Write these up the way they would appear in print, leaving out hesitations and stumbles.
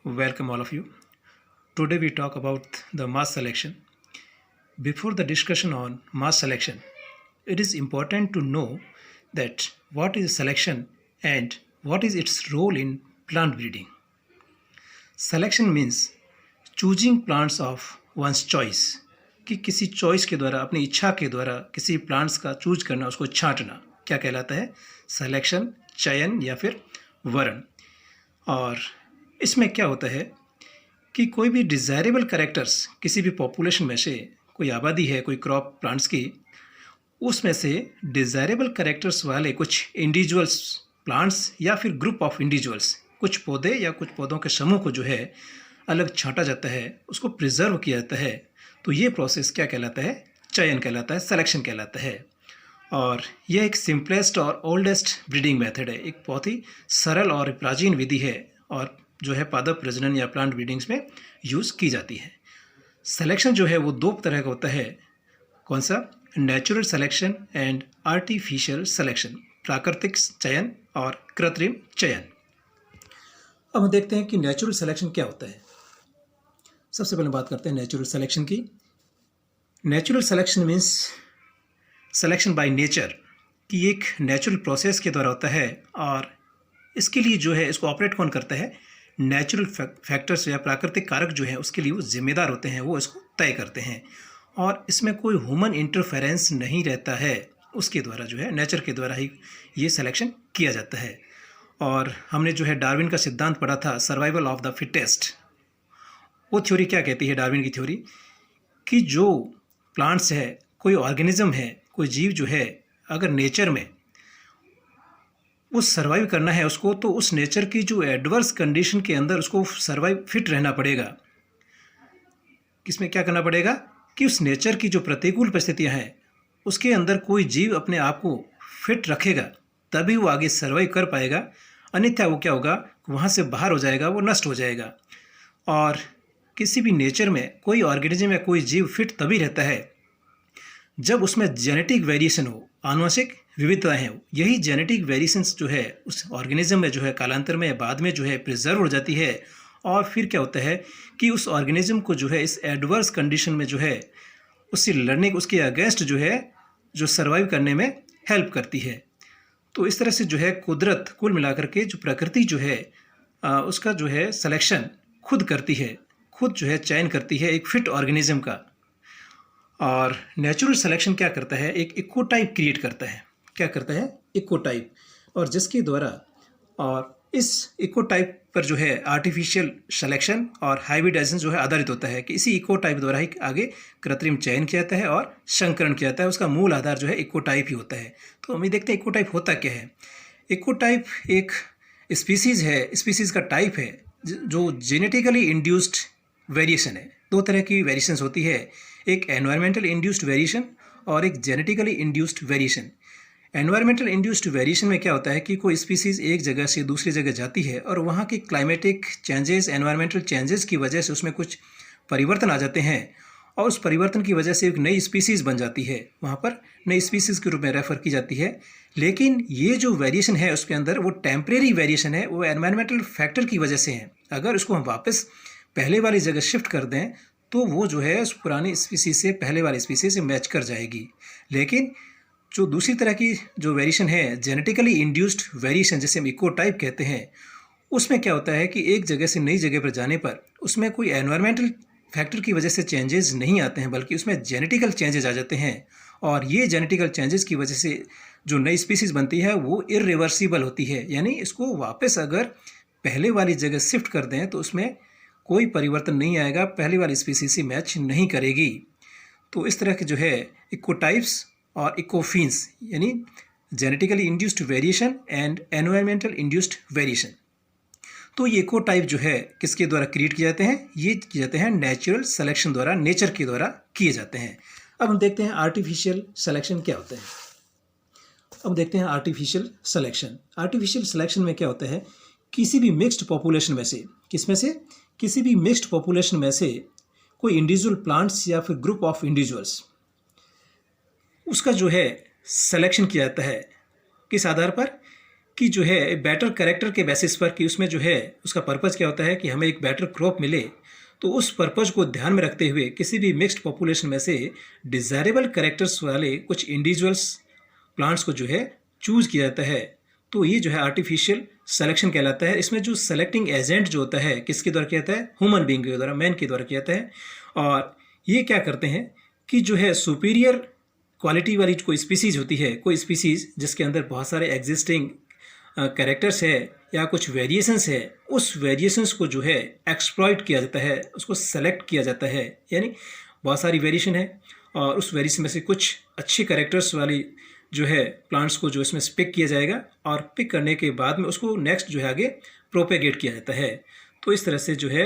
Welcome, all of you. Today we talk about the mass selection. Before the discussion on mass selection, it is important to know that what is selection and what is its role in plant breeding. Selection means choosing plants of one's choice, कि किसी choice के द्वारा, अपनी इच्छा के द्वारा किसी plants का चूज करना, उसको छांटना, क्या कहलाता है? सिलेक्शन, चयन या फिर वरण। और इसमें क्या होता है कि कोई भी डिज़ायरेबल कैरेक्टर्स किसी भी पॉपुलेशन में से, कोई आबादी है कोई क्रॉप प्लांट्स की, उसमें से डिज़ायरेबल कैरेक्टर्स वाले कुछ इंडिविजुअल्स प्लांट्स या फिर ग्रुप ऑफ इंडिविजुअल्स, कुछ पौधे या कुछ पौधों के समूह को जो है अलग छांटा जाता है, उसको प्रिजर्व किया जाता है। तो ये प्रोसेस क्या कहलाता है? चयन कहलाता है, सिलेक्शन कहलाता है। और यह एक सिंपलेस्ट और ओल्डेस्ट ब्रीडिंग मेथड है, एक बहुत ही सरल और प्राचीन विधि है और जो है पादप प्रजनन या प्लांट ब्रीडिंग्स में यूज़ की जाती है। सिलेक्शन जो है वो दो तरह का होता है। कौन सा? Natural selection and artificial selection, प्राकृतिक चयन और कृत्रिम चयन। अब हम देखते हैं कि नेचुरल सिलेक्शन क्या होता है। सबसे पहले बात करते हैं नेचुरल सिलेक्शन की। Natural selection means selection by nature, कि एक नेचुरल प्रोसेस के द्वारा होता है और इसके लिए जो है इसको ऑपरेट कौन करता है? नेचुरल फैक्टर्स या प्राकृतिक कारक जो हैं उसके लिए वो जिम्मेदार होते हैं, वो इसको तय करते हैं और इसमें कोई ह्यूमन इंटरफेरेंस नहीं रहता है। उसके द्वारा जो है नेचर के द्वारा ही ये सिलेक्शन किया जाता है। और हमने जो है डार्विन का सिद्धांत पढ़ा था, सर्वाइवल ऑफ द फिटेस्ट। वो थ्योरी क्या कहती है, डार्विन की थ्योरी, कि जो प्लांट्स है, कोई ऑर्गेनिज्म है, कोई जीव जो है, अगर नेचर में वो सर्वाइव करना है उसको, तो उस नेचर की जो एडवर्स कंडीशन के अंदर उसको सर्वाइव फिट रहना पड़ेगा। किसमें क्या करना पड़ेगा? कि उस नेचर की जो प्रतिकूल परिस्थितियां हैं उसके अंदर कोई जीव अपने आप को फिट रखेगा, तभी वो आगे सर्वाइव कर पाएगा। अन्यथा वो क्या होगा? वहाँ से बाहर हो जाएगा, वो नष्ट हो जाएगा। और किसी भी नेचर में कोई ऑर्गेनिज्म या कोई जीव फिट तभी रहता है जब उसमें जेनेटिक वेरिएशन हो, आनुवंशिक विविधताएं हो। यही जेनेटिक वेरिएशंस जो है उस ऑर्गेनिज्म में जो है कालांतर में बाद में जो है प्रिजर्व हो जाती है। और फिर क्या होता है कि उस ऑर्गेनिज्म को जो है इस एडवर्स कंडीशन में जो है उससे लड़ने, उसके अगेंस्ट जो है जो सर्वाइव करने में हेल्प करती है। तो इस तरह से जो है कुदरत, कुल मिलाकर के जो प्रकृति जो है उसका जो है सिलेक्शन खुद करती है, खुद जो है चयन करती है एक फिट ऑर्गेनिज्म का। और नेचुरल सिलेक्शन क्या करता है? एक इकोटाइप क्रिएट करता है। क्या करता है? इकोटाइप। और जिसके द्वारा, और इस इकोटाइप पर जो है आर्टिफिशियल सिलेक्शन और हाइब्रिडाइजेशन जो है आधारित होता है, कि इसी इकोटाइप द्वारा ही आगे कृत्रिम चयन किया जाता है और संकरण किया जाता है। उसका मूल आधार जो है इकोटाइप ही होता है। तो हम ये देखते हैं इकोटाइप होता क्या है। इकोटाइप एक स्पीसीज़ है, स्पीसीज़ का टाइप है जो जेनेटिकली इंड्यूस्ड वेरिएशन है। दो तरह की वेरिएशंस होती है, एक एनवायरमेंटल इंड्यूस्ड वेरिएशन और एक genetically induced variation. Environmental induced variation में क्या होता है कि कोई स्पीसीज़ एक जगह से दूसरी जगह जाती है और वहाँ के क्लाइमेटिक चेंजेस, एनवायरमेंटल चेंजेस की वजह से उसमें कुछ परिवर्तन आ जाते हैं और उस परिवर्तन की वजह से एक नई स्पीसीज़ बन जाती है, वहाँ पर नई स्पीसीज़ के रूप में रेफर की जाती है। लेकिन ये जो वेरिएशन है उसके अंदर वो टेम्परेरी वेरिएशन है, वो एनवायरमेंटल फैक्टर की वजह से है। अगर उसको हम वापस पहले वाली जगह शिफ्ट कर दें तो वो जो है उस पुरानी स्पीसीज से, पहले वाली स्पीसीज से मैच कर जाएगी। लेकिन जो दूसरी तरह की जो वेरिएशन है, जेनेटिकली इंड्यूस्ड वेरिएशन, जिसे हम इकोटाइप कहते हैं, उसमें क्या होता है कि एक जगह से नई जगह पर जाने पर उसमें कोई एनवायरमेंटल फैक्टर की वजह से चेंजेस नहीं आते हैं, बल्कि उसमें जेनेटिकल चेंजेस आ जाते हैं। और ये जेनेटिकल चेंजेस की वजह से जो नई स्पीसीज बनती है वो इरिवर्सिबल होती है, यानी इसको वापस अगर पहले वाली जगह शिफ्ट कर दें तो उसमें कोई परिवर्तन नहीं आएगा, पहली वाली स्पीसीज से मैच नहीं करेगी। तो इस तरह के जो है इकोटाइप्स और इकोफीन्स, यानी genetically induced variation and environmental induced variation. तो ये इकोटाइप जो है किसके द्वारा क्रिएट किए जाते हैं? ये किए जाते हैं नेचुरल सिलेक्शन द्वारा, नेचर के द्वारा किए जाते हैं। अब हम देखते हैं आर्टिफिशियल सिलेक्शन क्या होता है। अब देखते हैं आर्टिफिशियल सिलेक्शन। आर्टिफिशियल सिलेक्शन में क्या होता है? किसी भी मिक्स्ड पॉपुलेशन में से, किसमें से? किसी भी मिक्स्ड पॉपुलेशन में से कोई इंडिविजुअल प्लांट्स या फिर ग्रुप ऑफ इंडिविजुअल्स, उसका जो है सिलेक्शन किया जाता है। किस आधार पर? कि जो है बेटर कैरेक्टर के बेसिस पर, कि उसमें जो है उसका पर्पज़ क्या होता है कि हमें एक बेटर क्रॉप मिले, तो उस पर्पज़ को ध्यान में रखते हुए किसी भी मिक्स्ड पॉपुलेशन में से डिज़ायरेबल कैरेक्टर्स वाले कुछ इंडिविजुअल्स प्लांट्स को जो है चूज किया जाता है। तो ये जो है आर्टिफिशियल सिलेक्शन कहलाता है। इसमें जो सेलेक्टिंग एजेंट जो होता है किसके द्वारा किया जाता है? ह्यूमन बींग के द्वारा, मैन के द्वारा किया जाता है। और ये क्या करते हैं कि जो है सुपीरियर क्वालिटी वाली कोई स्पीसीज़ होती है, कोई स्पीसीज़ जिसके अंदर बहुत सारे एग्जिस्टिंग कैरेक्टर्स है या कुछ वेरिएशंस है, उस वेरिएशंस को जो है एक्सप्लॉइट किया जाता है, उसको सेलेक्ट किया जाता है। यानी बहुत सारी वेरिएशन है और उस वेरिएशन में से कुछ अच्छे कैरेक्टर्स वाली जो है प्लांट्स को जो इसमें पिक किया जाएगा और पिक करने के बाद में उसको नेक्स्ट जो है आगे प्रोपेगेट किया जाता है। तो इस तरह से जो है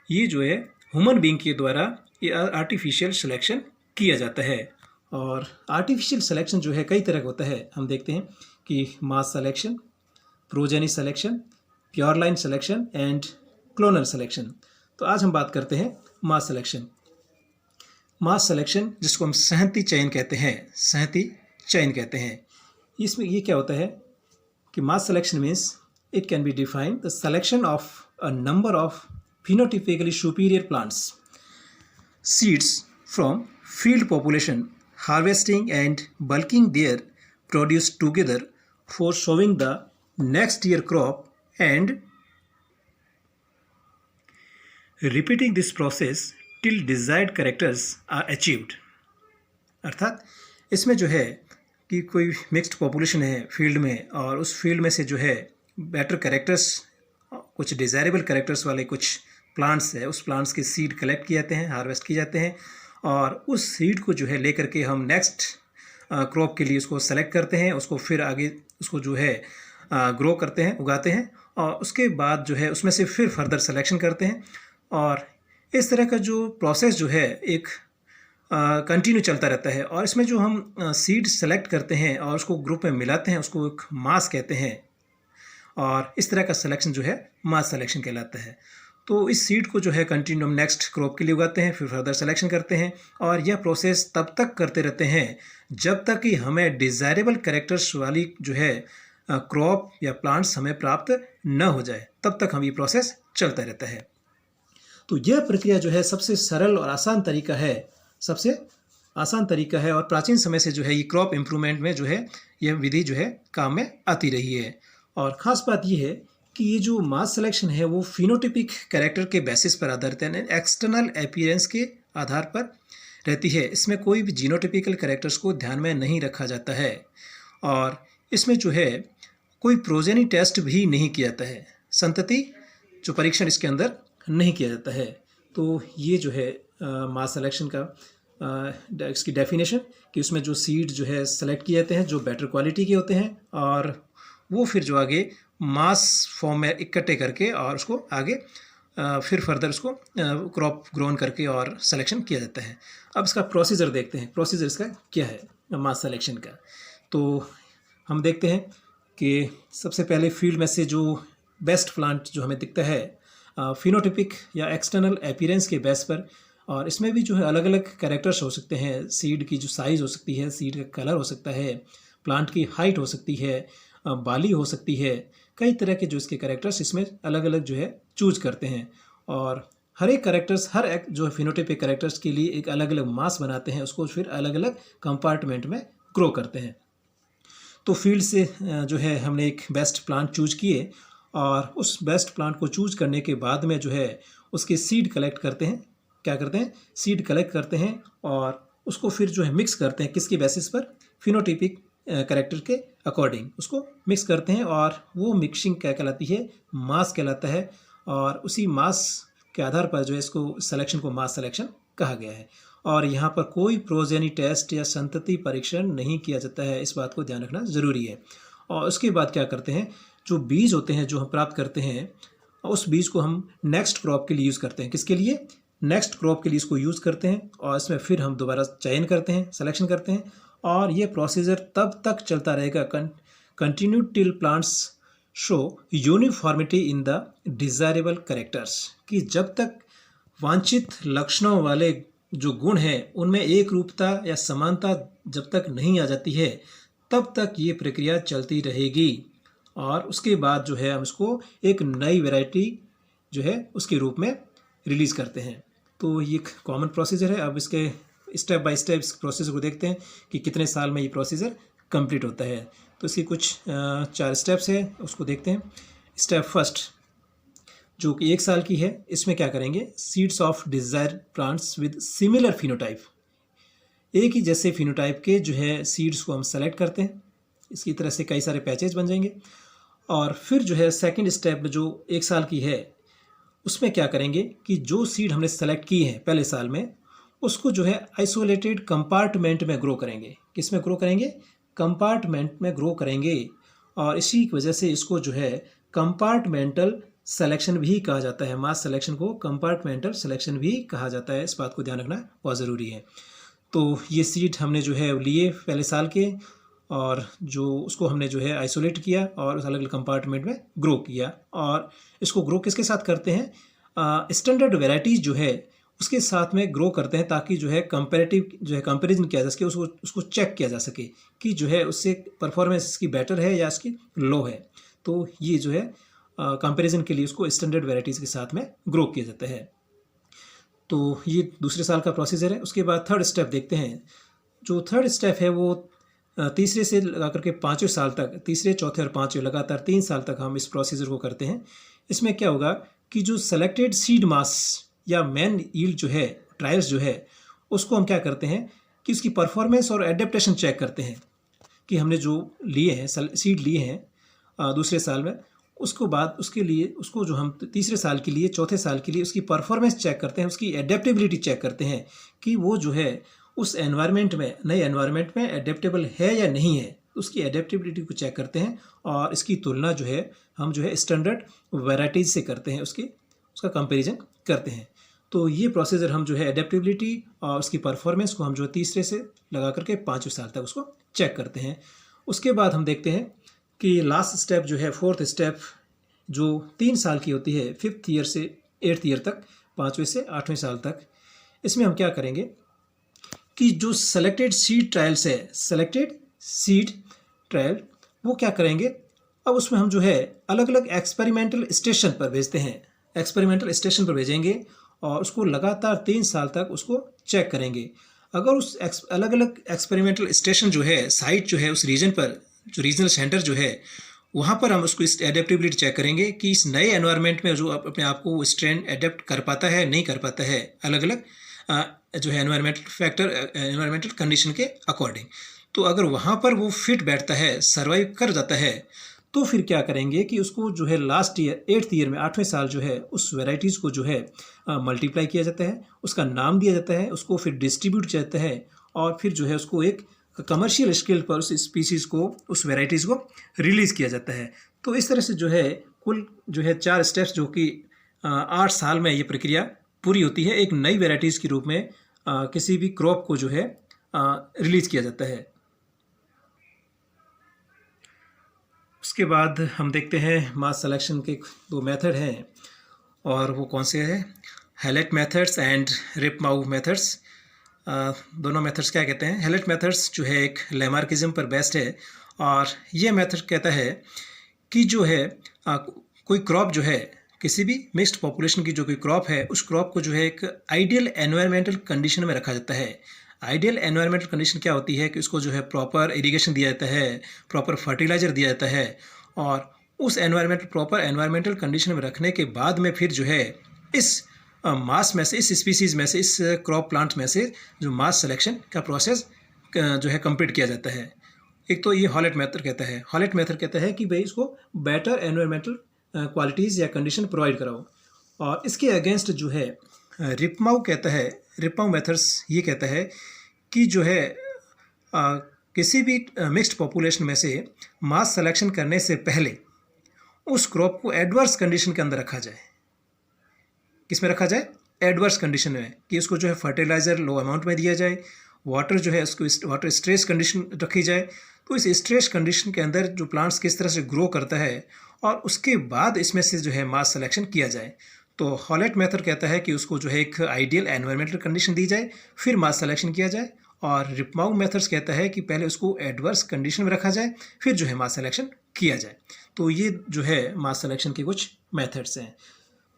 ये जो है ह्यूमन बींग के द्वारा ये आर्टिफिशियल सिलेक्शन किया जाता है। और आर्टिफिशियल सिलेक्शन जो है कई तरह का होता है। हम देखते हैं कि mass selection, progeny selection, pure line selection and clonal selection. तो आज हम बात करते हैं मास सिलेक्शन। मास सिलेक्शन जिसको हम सहती चयन कहते हैं, सहती चयन कहते हैं। इसमें ये क्या होता है कि mass selection means it can be defined the selection of a number of phenotypically superior plants seeds from field population, harvesting and bulking their produce together for sowing the next year crop and repeating this process till desired characters are achieved। अर्थात इसमें जो है कि कोई mixed population है field में और उस फील्ड में से जो है बेटर कैरेक्टर्स, कुछ डिज़ायरेबल कैरेक्टर्स वाले कुछ प्लांट्स है, उस प्लांट्स के सीड कलेक्ट किए जाते हैं, हार्वेस्ट किए जाते हैं और उस सीड को जो है लेकर के हम नेक्स्ट क्रॉप के लिए उसको सेलेक्ट करते हैं, उसको फिर आगे उसको जो है ग्रो करते हैं, उगाते हैं और उसके बाद जो है उसमें से फिर फर्दर सिलेक्शन करते हैं। और इस तरह का जो प्रोसेस जो है एक कंटिन्यू चलता रहता है। और इसमें जो हम सीड सेलेक्ट करते हैं और उसको ग्रुप में मिलाते हैं, उसको एक मास कहते हैं और इस तरह का सिलेक्शन जो है मास सिलेक्शन कहलाता है। तो इस सीड को जो है कंटिन्यू हम नेक्स्ट क्रॉप के लिए उगाते हैं, फिर फर्दर सिलेक्शन करते हैं और यह प्रोसेस तब तक करते रहते हैं जब तक कि हमें डिज़ायरेबल कैरेक्टर्स वाली जो है क्रॉप या प्लांट्स हमें प्राप्त न हो जाए, तब तक हम ये प्रोसेस चलता रहता है। तो यह प्रक्रिया जो है सबसे सरल और आसान तरीका है, सबसे आसान तरीका है और प्राचीन समय से जो है ये क्रॉप इम्प्रूवमेंट में जो है यह विधि जो है काम में आती रही है। और ख़ास बात यह है कि ये जो मास सिलेक्शन है वो फिनोटिपिक कैरेक्टर के बेसिस पर आधारित है, एक्सटर्नल अपीयरेंस के आधार पर रहती है। इसमें कोई भी जीनोटिपिकल कैरेक्टर्स को ध्यान में नहीं रखा जाता है और इसमें जो है कोई प्रोजेनी टेस्ट भी नहीं किया जाता है, संतति जो परीक्षण इसके अंदर नहीं किया जाता है। तो ये जो है मास सिलेक्शन का इसकी डेफिनेशन कि उसमें जो सीड जो है सेलेक्ट किए जाते हैं जो बेटर क्वालिटी के होते हैं और वो फिर जो आगे मास फॉर्म में इकट्ठे करके और उसको आगे फिर फर्दर उसको क्रॉप ग्रोन करके और सिलेक्शन किया जाता है। अब इसका प्रोसीजर देखते हैं, प्रोसीजर इसका क्या है मास सिलेक्शन का। तो हम देखते हैं कि सबसे पहले फील्ड में से जो बेस्ट प्लांट जो हमें दिखता है फिनोटिपिक या एक्सटर्नल अपीयरेंस के बेस पर, और इसमें भी जो है अलग अलग कैरेक्टर्स हो सकते हैं। सीड की जो साइज़ हो सकती है, सीड का कलर हो सकता है, प्लांट की हाइट हो सकती है, बाली हो सकती है, कई तरह के जो इसके कैरेक्टर्स इसमें अलग अलग जो है चूज करते हैं और हर एक कैरेक्टर्स, हर एक जो है फिनोटाइपिक कैरेक्टर्स के लिए एक अलग अलग मास बनाते हैं, उसको फिर अलग अलग कंपार्टमेंट में ग्रो करते हैं। तो फील्ड से जो है हमने एक बेस्ट प्लांट चूज किए और उस बेस्ट प्लांट को चूज करने के बाद में जो है उसके सीड कलेक्ट करते हैं। क्या करते हैं? सीड कलेक्ट करते हैं और उसको फिर जो है मिक्स करते हैं, किसके बेसिस पर? फिनोटाइपिक कैरेक्टर के अकॉर्डिंग उसको मिक्स करते हैं और वो मिक्सिंग क्या कहलाती है? मास कहलाता है। और उसी मास के आधार पर जो है इसको सिलेक्शन को मास सिलेक्शन कहा गया है। और यहाँ पर कोई प्रोजेनी टेस्ट या संतति परीक्षण नहीं किया जाता है, इस बात को ध्यान रखना ज़रूरी है। और उसके बाद क्या करते हैं, जो बीज होते हैं जो हम प्राप्त करते हैं उस बीज को हम नेक्स्ट क्रॉप के लिए यूज़ करते हैं। किसके लिए? नेक्स्ट क्रॉप के लिए इसको यूज़ करते हैं और इसमें फिर हम दोबारा चयन करते हैं, सिलेक्शन करते हैं और ये प्रोसीजर तब तक चलता रहेगा continue till plants show uniformity in the desirable characters, कि जब तक वांछित लक्षणों वाले जो गुण हैं उनमें एक रूपता या समानता जब तक नहीं आ जाती है तब तक ये प्रक्रिया चलती रहेगी। और उसके बाद जो है हम इसको एक नई वैरायटी जो है उसके रूप में रिलीज़ करते हैं। तो ये एक कॉमन प्रोसीजर है। अब इसके स्टेप बाय स्टेप इस प्रोसीजर को देखते हैं कि कितने साल में ये प्रोसीजर कंप्लीट होता है। तो इसकी कुछ 4 स्टेप्स है, उसको देखते हैं। स्टेप फर्स्ट जो कि 1 साल की है, इसमें क्या करेंगे, seeds of desire plants with similar phenotype, एक ही जैसे फिनोटाइप के जो है सीड्स को हम सेलेक्ट करते हैं। इसकी तरह से कई सारे पैचेज बन जाएंगे। और फिर जो है सेकंड स्टेप जो 1 साल की है, उसमें क्या करेंगे कि जो सीड हमने सेलेक्ट की है पहले साल में, उसको जो है आइसोलेटेड कंपार्टमेंट में ग्रो करेंगे। किस में ग्रो करेंगे, कंपार्टमेंट में ग्रो करेंगे। और इसी की वजह से इसको जो है कंपार्टमेंटल सिलेक्शन भी कहा जाता है। मास सिलेक्शन को कंपार्टमेंटल सिलेक्शन भी कहा जाता है। इस बात को ध्यान रखना बहुत ज़रूरी है। तो ये सीड हमने जो है लिए पहले साल के, और जो उसको हमने जो है आइसोलेट किया और अलग अलग कंपार्टमेंट में ग्रो किया। और इसको ग्रो किसके साथ करते हैं, स्टैंडर्ड वेराइटीज़ जो है उसके साथ में ग्रो करते हैं, ताकि जो है कंपैरेटिव जो है कंपैरिजन किया जा सके, उसको चेक किया जा सके कि जो है उससे परफॉर्मेंस इसकी बेटर है या इसकी लो है। तो ये जो है कंपैरिजन के लिए उसको स्टैंडर्ड वेराइटीज़ के साथ में ग्रो किया जाता है। तो ये दूसरे साल का प्रोसीजर है। उसके बाद थर्ड स्टेप देखते हैं। जो थर्ड स्टेप है वो तीसरे से लगा करके 5वें साल तक, तीसरे चौथे और 5वें लगातार 3 साल तक हम इस प्रोसीजर को करते हैं। इसमें क्या होगा कि जो सेलेक्टेड सीड मास या मेन यील्ड जो है, ट्रायल्स जो है, उसको हम क्या करते हैं कि उसकी परफॉर्मेंस और एडेप्टेशन चेक करते हैं कि हमने जो लिए हैं सीड लिए हैं दूसरे साल में, उसको बाद उसके लिए उसको जो हम तीसरे साल के लिए, चौथे साल के लिए उसकी परफॉर्मेंस चेक करते हैं, उसकी एडेप्टेबिलिटी चेक करते हैं कि वो जो है उस एनवायरनमेंट में, नए एनवायरनमेंट में एडेप्टेबल है या नहीं है। उसकी एडेप्टेबिलिटी को चेक करते हैं और इसकी तुलना जो है हम जो है स्टैंडर्ड वैराइटीज़ से करते हैं, उसका कंपैरिजन करते हैं। तो ये प्रोसीजर हम जो है एडेप्टेबिलिटी और उसकी परफॉर्मेंस को हम जो है तीसरे से लगा करके 5वें साल तक उसको चेक करते हैं। उसके बाद हम देखते हैं कि लास्ट स्टेप जो है, फोर्थ स्टेप, जो 3 साल की होती है, 5th ईयर से 8th ईयर तक, 5वें से 8वें साल तक। इसमें हम क्या करेंगे कि जो सेलेक्टेड सीड ट्रायल्स है, सेलेक्टेड सीड ट्रायल, वो क्या करेंगे, अब उसमें हम जो है अलग अलग एक्सपेरिमेंटल स्टेशन पर भेजते हैं। एक्सपेरिमेंटल स्टेशन पर भेजेंगे और उसको लगातार 3 साल तक उसको चेक करेंगे। अगर उस अलग अलग एक्सपेरिमेंटल स्टेशन जो है, साइट जो है, उस रीजन पर, जो रीजनल सेंटर जो है, वहाँ पर हम उसको इस एडेप्टेबिलिटी चेक करेंगे कि इस नए एनवायरनमेंट में जो अपने आप को स्ट्रेन एडेप्ट कर पाता है, नहीं कर पाता है, अलग अलग जो है एनवायरमेंटल फैक्टर, एनवायरमेंटल कंडीशन के अकॉर्डिंग। तो अगर वहाँ पर वो फिट बैठता है, सर्वाइव कर जाता है, तो फिर क्या करेंगे कि उसको जो है लास्ट ईयर 8th ईयर में, 8वें साल जो है, उस वेराइटीज़ को जो है मल्टीप्लाई किया जाता है, उसका नाम दिया जाता है, उसको फिर डिस्ट्रीब्यूट किया जाता है, और फिर जो है उसको एक कमर्शियल स्केल पर उस स्पीसीज़ को, उस वेराइटीज़ को रिलीज़ किया जाता है। तो इस तरह से जो है कुल जो है 4 स्टेप्स, जो कि 8 साल में ये प्रक्रिया पूरी होती है। एक नई वेराइटीज़ के रूप में किसी भी क्रॉप को जो है रिलीज़ किया जाता है। उसके बाद हम देखते हैं मास सिलेक्शन के 2 मेथड हैं, और वो कौन से हैं, हैलेट मेथड्स एंड रिपमाउ मेथड्स। दोनों मेथड्स क्या कहते हैं, हैलेट मेथड्स जो है एक लैमार्किज्म पर बेस्ड है, और ये मेथड कहता है कि जो है कोई क्रॉप जो है, किसी भी मिक्स्ड पॉपुलेशन की जो कोई क्रॉप है, उस क्रॉप को जो है एक आइडियल एनवायरमेंटल कंडीशन में रखा जाता है। आइडियल एनवायरमेंटल कंडीशन क्या होती है कि उसको जो है प्रॉपर इरिगेशन दिया जाता है, प्रॉपर फर्टिलाइजर दिया जाता है, और उस प्रॉपर एनवायरमेंटल कंडीशन में रखने के बाद में फिर जो है इस मास में से, इस स्पीसीज़ में से, इस क्रॉप प्लांट में से जो मास सिलेक्शन का प्रोसेस जो है कंप्लीट किया जाता है। एक तो ये हॉलेट मेथड कहता है। हॉलेट मेथड कहता है कि भाई इसको बेटर एनवायरमेंटल क्वालिटीज़ या कंडीशन प्रोवाइड कराओ। और इसके अगेंस्ट जो है रिपमाउ कहता है, रिपमाउ मेथड्स ये कहता है कि जो है किसी भी मिक्स्ड पॉपुलेशन में से मास सिलेक्शन करने से पहले उस क्रॉप को एडवर्स कंडीशन के अंदर रखा जाए। किस में रखा जाए, एडवर्स कंडीशन में, कि उसको जो है फर्टिलाइज़र लो अमाउंट में दिया जाए, वाटर जो है उसको वाटर स्ट्रेस कंडीशन रखी जाए। तो इस स्ट्रेस कंडीशन के अंदर जो प्लांट्स किस तरह से ग्रो करता है, और उसके बाद इसमें से जो है मास सिलेक्शन किया जाए। तो हॉलेट मेथड कहता है कि उसको जो है एक आइडियल एनवायरमेंटल कंडीशन दी जाए, फिर मास सिलेक्शन किया जाए। और रिपमाउ मेथड्स कहता है कि पहले उसको एडवर्स कंडीशन में रखा जाए, फिर जो है मास सिलेक्शन किया जाए। तो ये जो है मास सिलेक्शन के कुछ मेथड्स हैं।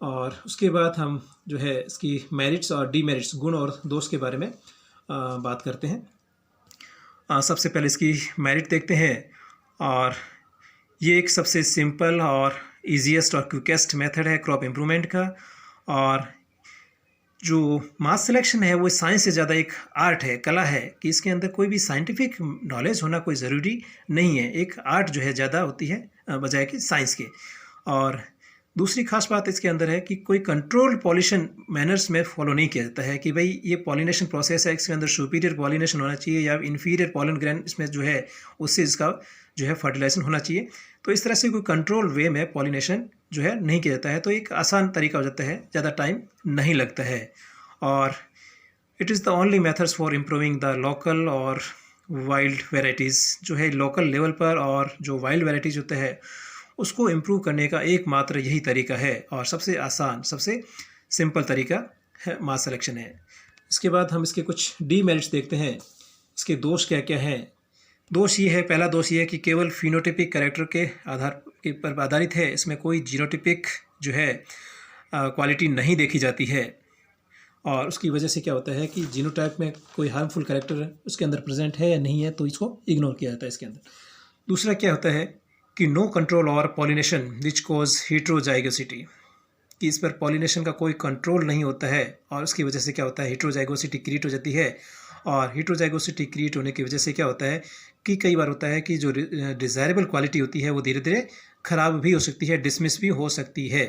और उसके बाद हम जो है इसकी मेरिट्स और डीमेरिट्स, गुण और दोष के बारे में बात करते हैं। सबसे पहले इसकी मेरिट देखते हैं। और ये एक सबसे सिंपल और ईजीएस्ट और क्विकेस्ट मेथड है क्रॉप इम्प्रूवमेंट का। और जो मास सिलेक्शन है वो साइंस से ज़्यादा एक आर्ट है, कला है, कि इसके अंदर कोई भी साइंटिफिक नॉलेज होना कोई ज़रूरी नहीं है। एक आर्ट जो है ज़्यादा होती है बजाय कि साइंस के। और दूसरी खास बात इसके अंदर है कि कोई कंट्रोल पॉलिनेशन मैनर्स में फॉलो नहीं किया जाता है कि भाई ये पॉलिनेशन प्रोसेस है, इसके अंदर सुपीरियर पॉलिनेशन होना चाहिए या इन्फीरियर पॉलन ग्रैंड इसमें जो है उससे इसका जो है फर्टिलाइजेशन होना चाहिए। तो इस तरह से कोई कंट्रोल वे में पॉलिनेशन जो है नहीं किया जाता है। तो एक आसान तरीका हो जाता है, ज़्यादा टाइम नहीं लगता है। और it is the only methods for improving the local और वाइल्ड वेराइटीज़, जो है लोकल लेवल पर और जो वाइल्ड वेराइटीज़ होते हैं उसको इम्प्रूव करने का एकमात्र यही तरीका है और सबसे आसान, सबसे सिंपल तरीका है मास सिलेक्शन है। इसके बाद हम इसके कुछ डीमेरिट्स देखते हैं। इसके दोष क्या क्या हैं। दोष ये है, पहला दोष ये है कि केवल फिनोटिपिक कैरेक्टर के आधार के पर आधारित है। इसमें कोई जीनोटिपिक जो है क्वालिटी नहीं देखी जाती है। और उसकी वजह से क्या होता है कि जीनोटाइप में कोई हार्मफुल कैरेक्टर उसके अंदर प्रेजेंट है या नहीं है तो इसको इग्नोर किया जाता है इसके अंदर। दूसरा क्या होता है कि नो कंट्रोल और पॉलिनेशन विच कॉज हेट्रोजाइगोसिटी, कि इस पर पॉलिनेशन का कोई कंट्रोल नहीं होता है और उसकी वजह से क्या होता है हेट्रोजाइगोसिटी क्रिएट हो जाती है। और हेट्रोजाइगोसिटी क्रिएट होने की वजह से क्या होता है कि कई बार होता है कि जो डिज़ायरेबल क्वालिटी होती है वो धीरे धीरे ख़राब भी हो सकती है, डिसमिस भी हो सकती है।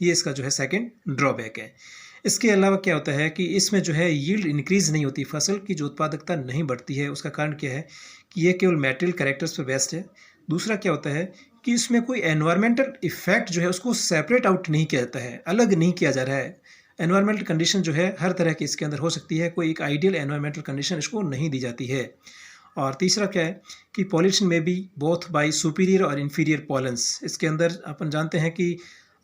ये इसका जो है सेकंड ड्रॉबैक है। इसके अलावा क्या होता है कि इसमें जो है यील्ड इंक्रीज़ नहीं होती, फसल की जो उत्पादकता नहीं बढ़ती है। उसका कारण क्या है कि ये केवल मैटेरियल कैरेक्टर्स पर बेस्ड है। दूसरा क्या होता है कि इसमें कोई एनवायरमेंटल इफेक्ट जो है उसको सेपरेट आउट नहीं किया जाता है, अलग नहीं किया जा रहा है। एनवायरमेंटल कंडीशन जो है हर तरह की इसके अंदर हो सकती है, कोई एक आइडियल एनवायरमेंटल कंडीशन इसको नहीं दी जाती है। और तीसरा क्या है कि पॉलिनेशन में भी बोथ बाय सुपीरियर और इन्फीरियर पॉलन्स। इसके अंदर अपन जानते हैं कि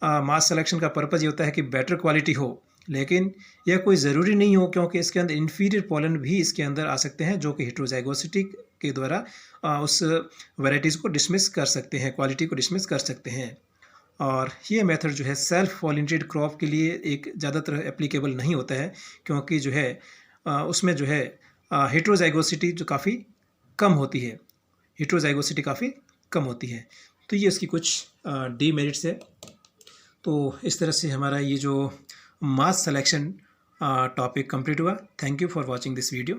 मास सिलेक्शन का पर्पज़ ये होता है कि बेटर क्वालिटी हो, लेकिन यह कोई ज़रूरी नहीं हो क्योंकि इसके अंदर इन्फीरियर पॉलन भी इसके अंदर आ सकते हैं जो कि हेट्रोजाइगोसिटी के द्वारा उस वैराइटीज़ को डिसमिस कर सकते हैं, क्वालिटी को डिसमिस कर सकते हैं। और ये मेथड जो है सेल्फ पॉलिनेटेड क्रॉप के लिए एक ज़्यादातर एप्लीकेबल नहीं होता है क्योंकि जो है उसमें जो है हेट्रोजाइगोसिटी जो काफ़ी कम होती है, हेट्रोजाइगोसिटी काफ़ी कम होती है। तो ये इसकी कुछ डीमेरिट्स है। तो इस तरह से हमारा ये जो मास सिलेक्शन टॉपिक कंप्लीट हुआ। Thank you for watching this video.